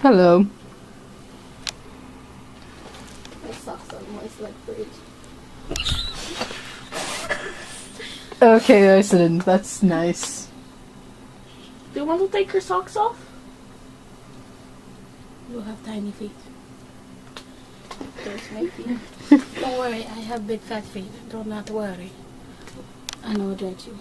Hello. My socks are moist like fruit. Okay, Iceland, that's nice. Do you want to take your socks off? You have tiny feet. There's my feet. Don't worry, I have big fat feet. Do not worry. I know that you.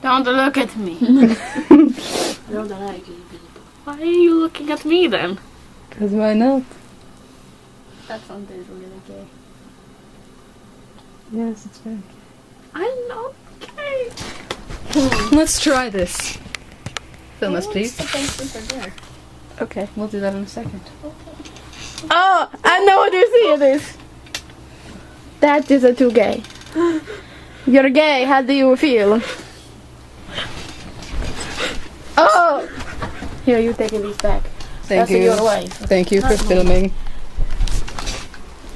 Don't look at me. I don't like you people. Why are you looking at me then? Because why not? That sounds really gay. Yes, it's very I'm not gay. Let's try this. Film us, please. There. Okay, we'll do that in a second. Oh, I know what you see it is. That is a too gay. You're gay. How do you feel? Oh! Here, you taking these back. Thank That's you. your wife. Thank you for Not me. filming.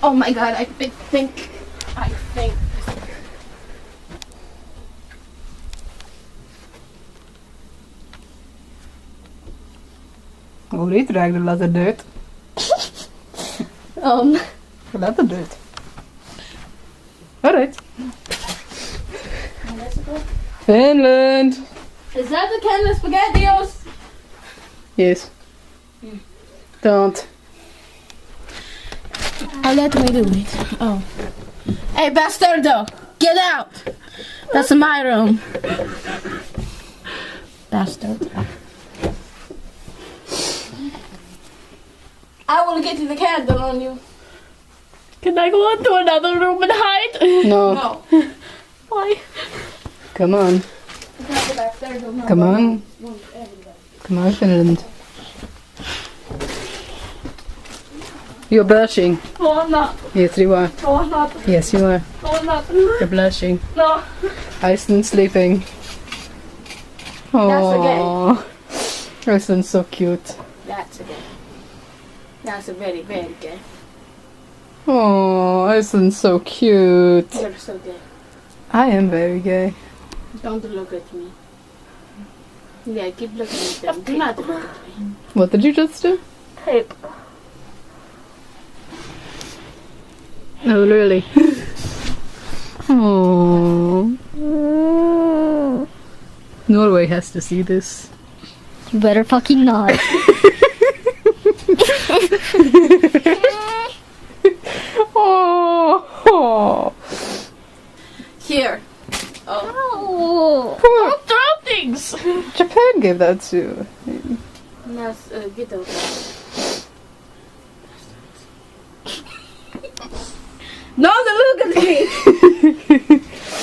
Oh my god, I think. Oh, dit ruikt de latte dirt. Latte dirt. Alright. Finland! Is that the can of SpaghettiOs? Yes. Don't. Oh, let me do it. Oh. Hey, bastardo! Get out! That's my room. Bastard. I will get you the candle on you. Can I go into another room and hide? No. No. Why? Come on. Come on. Come on, Finland. You're blushing. No, I'm not. Yes, you are. No, I'm not. Yes, you are. No, I'm not. You're blushing. No. Iceland sleeping. Oh, Iceland's so cute. That's a gay. That's a very, very gay. Oh, Iceland's so cute. You're so gay. I am very gay. Don't look at me. Yeah, keep looking at them. Do not look at me. What did you just do? Tape. Oh, really? Oh. Norway has to see this. You better fucking not. Oh. Here. Oh. Don't throw things! Japan gave that to. Nas, get over. No, don't look at me!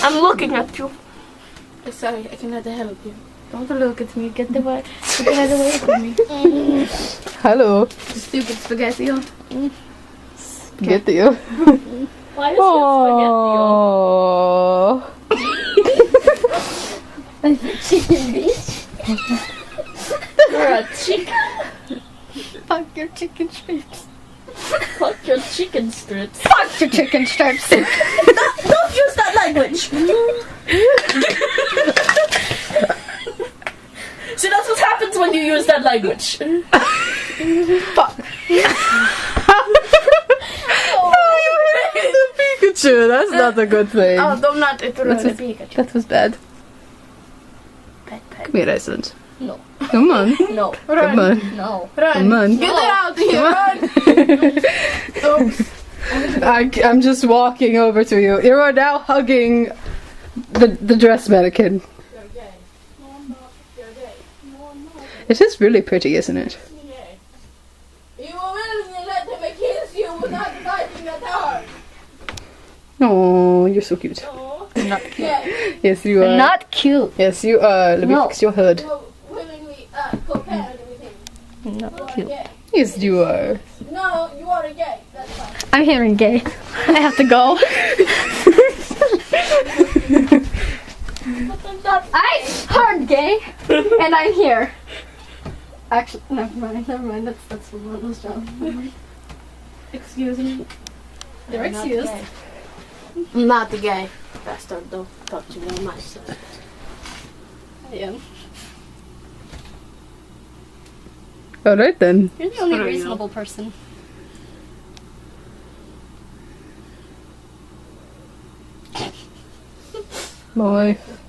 I'm looking at you. Sorry, I cannot help you. Don't look at me. Get the head away from me. Hello. Stupid spaghetti. Get you. Why is Oh. Chicken bitch. You're a chicken. Fuck your chicken strips. Fuck your chicken strips. Fuck your chicken strips. Don't use that language. See, that's what happens when you use that language. Fuck. The Pikachu. That's not a good thing. Oh, don't not interrupt the Pikachu. That was bad. Pet. Come here, Iceland. No. Come on. No. Come on. No. Run. Come on. Get it out here. Run. Oops. I'm just walking over to you. You are now hugging the dress mannequin. You're gay. No, I'm not. You're gay. No, I'm not. It is really pretty, isn't it? Yeah. You will willingly let him kiss you without biting that hard. Oh, you're so cute. Oh. Not cute. Yeah. Yes, you are. Not cute. Yes, you are. Let me No. fix your hood. You will willingly co-parent with him. Not You are cute. gay. Yes, you are. No, you are a gay. That's fine. I'm hearing gay. I have to go. But I'm not. I heard gay, and I'm here. Actually, never mind. That's the one was wrong. Excuse me. They're I'm not excused. gay. I'm not the gay. Bastard, don't talk to me on my side. I am. Alright then. You're the only reasonable person. My wife.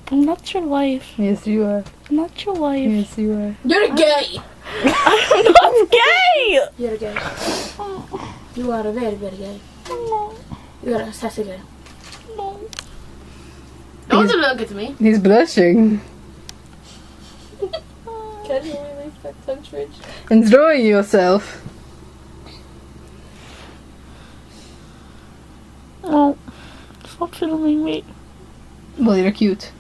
I'm not your wife. Yes, you are. I'm not your wife. Yes, you are. You're gay! I'm not gay! You're gay. You are very, very gay. No. You are a sassy guy. No. Don't look at me. He's blushing. Can you really fuck country? Enjoying yourself. Oh. Stop filming me. Well, you're cute.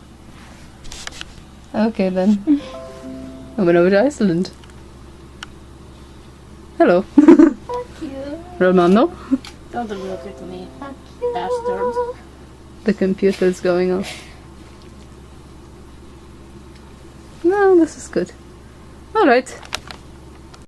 Okay then. I went over to Iceland. Hello. Fuck you. Romano. Don't look at me. Bastard. The computer's going off. No, this is good. Alright.